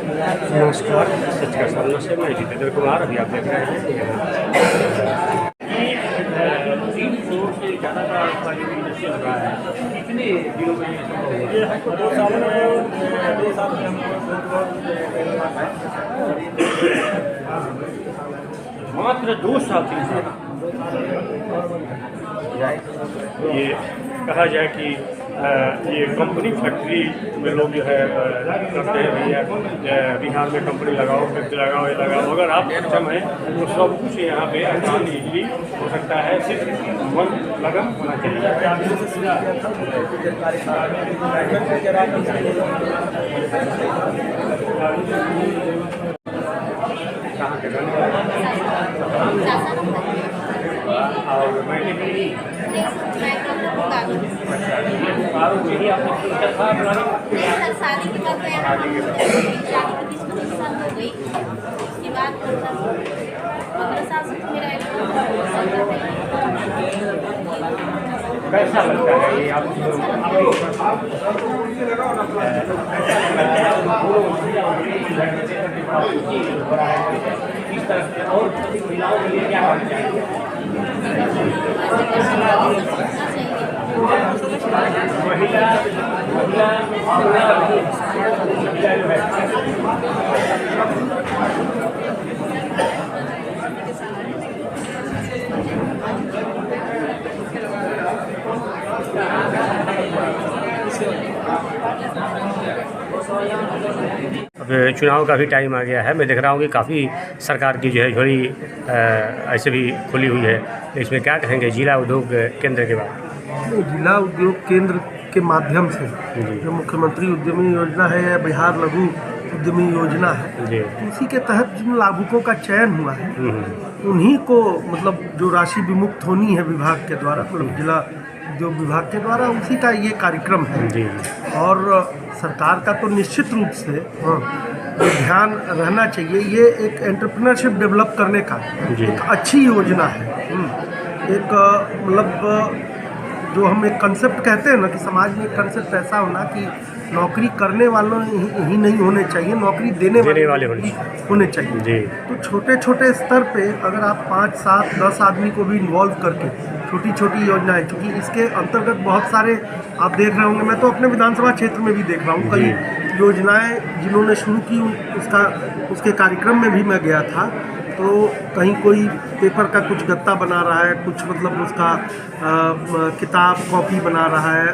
नमस्कार, सच का सामना से मैं जितेंद्र कुमार। अभी आप देख रहे हैं 3 करोड़ से ज़्यादा का चल रहा है। कितने दिनों में ये संभव हुआ? ये हमको 2 साल में मात्र 2 साल 3 साल। ये कहा जाए कि ये कंपनी फैक्ट्री में लोग जो है करते हैं भैया बिहार में कंपनी लगाओ, फैक्ट्री लगाओ, ये लगाओ। अगर आप सक्षम हैं तो सब कुछ यहाँ पे आसान ईजिली हो सकता है। सिर्फ मन लगन होना चाहिए। कहाँ के रहने वाले? और मैंने भी शादी के बाद शादी के 20-25 साल हो गई। उसके बाद 15 साल से मेरा कैसा लगता है ये आप इस तरह से और महिलाओं के लिए क्या करना चाहिए? महिला जो है अब चुनाव का भी टाइम आ गया है। मैं देख रहा हूँ कि काफ़ी सरकार की जो है झोली ऐसे भी खुली हुई है। तो इसमें क्या कहेंगे जिला उद्योग केंद्र के बारे में? जिला उद्योग केंद्र के माध्यम से जो मुख्यमंत्री उद्यमी योजना है या बिहार लघु उद्यमी योजना है जी, उसी के तहत जिन लाभुकों का चयन हुआ है उन्हीं को मतलब जो राशि विमुक्त होनी है विभाग के द्वारा, मतलब जिला उद्योग विभाग के द्वारा, उसी का ये कार्यक्रम है जी। और सरकार का तो निश्चित रूप से ये ध्यान रहना चाहिए। ये एक एंटरप्रेन्योरशिप डेवलप करने का एक अच्छी योजना है। एक मतलब जो हम एक कंसेप्ट कहते हैं ना कि समाज में एक कंसेप्ट ऐसा होना कि नौकरी करने वालों ही नहीं होने चाहिए, नौकरी देने वाले होने चाहिए जी। तो छोटे छोटे स्तर पे अगर आप 5, 7, 10 आदमी को भी इन्वॉल्व करके छोटी छोटी योजनाएं, क्योंकि इसके अंतर्गत बहुत सारे आप देख रहे होंगे, मैं तो अपने विधानसभा क्षेत्र में भी देख रहा हूँ कई योजनाएं जिन्होंने शुरू की उसके कार्यक्रम में भी मैं गया था। तो कहीं कोई पेपर का कुछ गत्ता बना रहा है, कुछ मतलब उसका किताब कॉपी बना रहा है,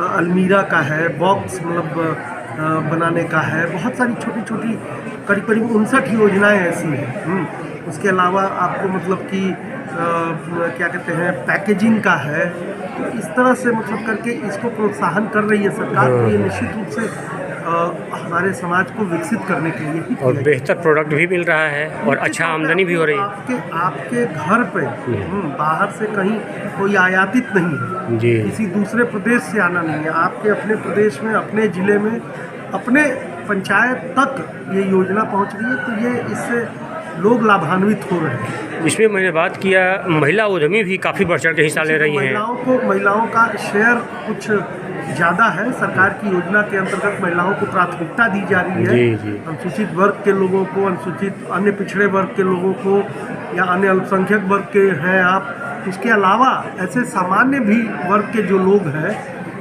अलमीरा का है, बॉक्स मतलब बनाने का है, बहुत सारी छोटी छोटी करीब 59 योजनाएं ऐसी हैं। उसके अलावा आपको मतलब कि क्या कहते हैं पैकेजिंग का है। तो इस तरह से मतलब करके इसको प्रोत्साहन कर रही है सरकार। तो ये निश्चित रूप से हमारे समाज को विकसित करने के लिए और बेहतर प्रोडक्ट भी मिल रहा है और अच्छा आमदनी भी हो रही है। आपके घर पे बाहर से कहीं कोई आयातित नहीं है जी, किसी दूसरे प्रदेश से आना नहीं है। आपके अपने प्रदेश में, अपने ज़िले में, अपने पंचायत तक ये योजना पहुंच रही है। तो ये इससे लोग लाभान्वित हो रहे हैं। इसमें मैंने बात किया महिला उद्यमी भी काफ़ी बढ़ चढ़ के हिस्सा ले रही हैं। महिलाओं का शेयर कुछ ज़्यादा है। सरकार की योजना के अंतर्गत महिलाओं को प्राथमिकता दी जा रही है। अनुसूचित वर्ग के लोगों को, अनुसूचित अन्य पिछड़े वर्ग के लोगों को या अन्य अल्पसंख्यक वर्ग के हैं आप, उसके अलावा ऐसे सामान्य भी वर्ग के जो लोग हैं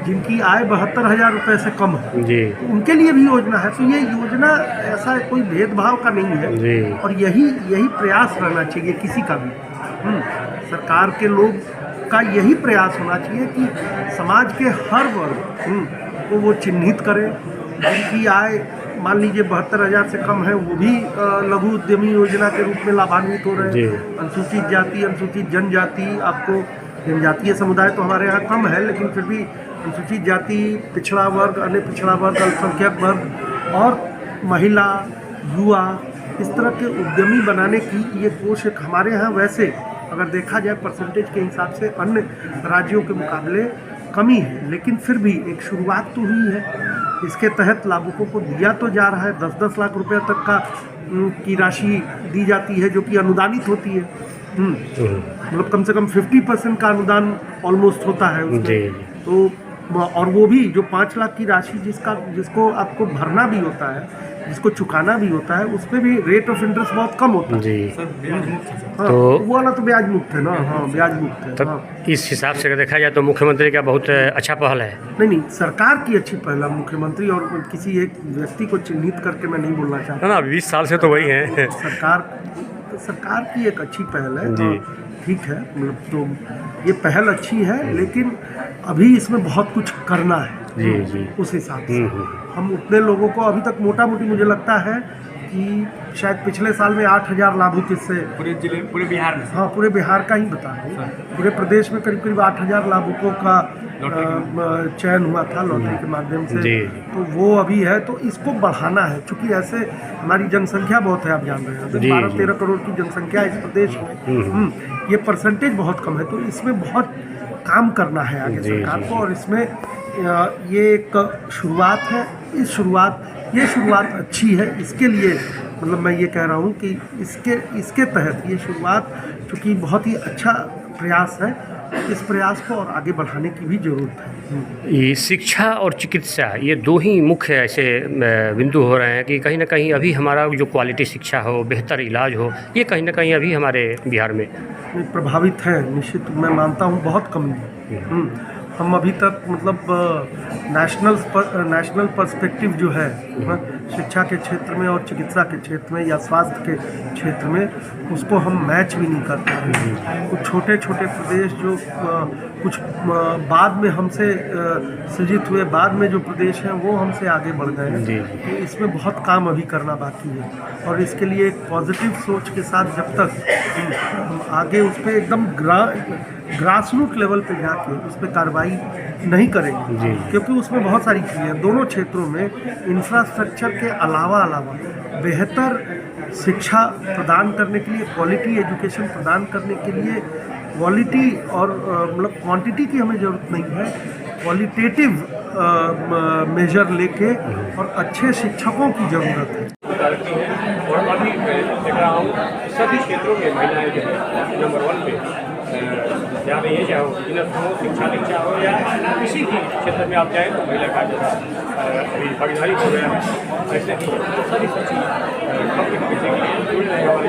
जिनकी आय 72,000 रुपये से कम है जी, उनके लिए भी योजना है। तो ये योजना ऐसा कोई भेदभाव का नहीं है जी। और यही प्रयास रहना चाहिए किसी का भी। सरकार के लोग का यही प्रयास होना चाहिए कि समाज के हर वर्ग को वो चिन्हित करें। जिनकी आय मान लीजिए 72,000 से कम है वो भी लघु उद्यमी योजना के रूप में लाभान्वित हो रहे हैं। अनुसूचित जाति, अनुसूचित जनजाति, आपको जनजातीय समुदाय तो हमारे यहाँ कम है, लेकिन फिर भी अनुसूचित जाति, पिछड़ा वर्ग, अन्य पिछड़ा वर्ग, अल्पसंख्यक वर्ग और महिला, युवा, इस तरह के उद्यमी बनाने की ये कोशिश हमारे यहाँ वैसे अगर देखा जाए परसेंटेज के हिसाब से अन्य राज्यों के मुकाबले कमी है, लेकिन फिर भी एक शुरुआत तो हुई है। इसके तहत लाभुकों को दिया तो जा रहा है 10-10 लाख रुपए तक का की राशि दी जाती है जो कि अनुदानित होती है। मतलब कम से कम 50% का अनुदान ऑलमोस्ट होता है उसमें। तो और वो भी जो 5 लाख की राशि जिसको आपको भरना भी होता है, जिसको चुकाना भी होता है उस पर भी रेट ऑफ इंटरेस्ट बहुत कम होता है। जी। हाँ, तो वो वाला तो ब्याज मुक्त है ना। हाँ, ब्याज मुक्त है। तब हाँ। इस हिसाब से अगर देखा जाए तो मुख्यमंत्री का बहुत अच्छा पहल है। नहीं, सरकार की अच्छी पहल है। मुख्यमंत्री और किसी एक व्यक्ति को चिन्हित करके मैं नहीं बोलना चाहता। ना 20 साल से तो वही है। सरकार की एक अच्छी पहल है। जी। ठीक है, मतलब तो ये पहल अच्छी है, लेकिन अभी इसमें बहुत कुछ करना है। जी जी। उस हिसाब से हम उतने लोगों को अभी तक मोटा मोटी मुझे लगता है कि शायद पिछले साल में 8,000 लाभुक इससे पूरे बिहार में। हाँ, पूरे बिहार का ही बता रहा हूँ। पूरे प्रदेश में करीब करीब 8,000 लाभुकों का चयन हुआ था लॉटरी के माध्यम से। जी। तो वो अभी है, तो इसको बढ़ाना है, क्योंकि ऐसे हमारी जनसंख्या बहुत है, आप जान रहे हैं, जी, 12-13 करोड़ की जनसंख्या है इस प्रदेश में। ये परसेंटेज बहुत कम है, तो इसमें बहुत काम करना है आगे सरकार को। और इसमें ये एक शुरुआत है। ये शुरुआत अच्छी है। इसके लिए मतलब मैं ये कह रहा हूँ कि इसके तहत ये शुरुआत चूँकि बहुत ही अच्छा प्रयास है, इस प्रयास को और आगे बढ़ाने की भी ज़रूरत है। ये शिक्षा और चिकित्सा ये दो ही मुख्य ऐसे बिंदु हो रहे हैं कि कहीं ना कहीं अभी हमारा जो क्वालिटी शिक्षा हो, बेहतर इलाज हो, ये कहीं ना कहीं अभी हमारे बिहार में प्रभावित है। निश्चित मैं मानता हूँ बहुत कमी है। हम अभी तक मतलब नेशनल पर्सपेक्टिव जो है शिक्षा के क्षेत्र में और चिकित्सा के क्षेत्र में या स्वास्थ्य के क्षेत्र में, उसको हम मैच भी नहीं कर पा रहे। कुछ छोटे छोटे प्रदेश जो कुछ बाद में हमसे सृजित हुए, बाद में जो प्रदेश हैं वो हमसे आगे बढ़ गए हैं। तो इसमें बहुत काम अभी करना बाकी है, और इसके लिए एक पॉजिटिव सोच के साथ जब तक हम आगे उस पर एकदम ग्रासरूट लेवल पे जाके उस पर कार्रवाई नहीं करेंगे, क्योंकि उसमें बहुत सारी चीज़ें हैं। दोनों क्षेत्रों में इंफ्रास्ट्रक्चर के अलावा बेहतर शिक्षा प्रदान करने के लिए, क्वालिटी एजुकेशन प्रदान करने के लिए क्वालिटी और मतलब क्वांटिटी की हमें ज़रूरत नहीं है, क्वालिटेटिव मेजर लेके और अच्छे शिक्षकों की ज़रूरत है। और अभी देख रहा हूँ सभी क्षेत्रों में महिलाएं जो है नंबर 1 पे, जहाँ पे ये चाहे हो बिजनेस हो, शिक्षा हो या किसी भी क्षेत्र में आप जाएँ तो महिला का जो है अभी भागीदारी हो गया है। ऐसे ही सभी जुड़ रहे हैं हमारे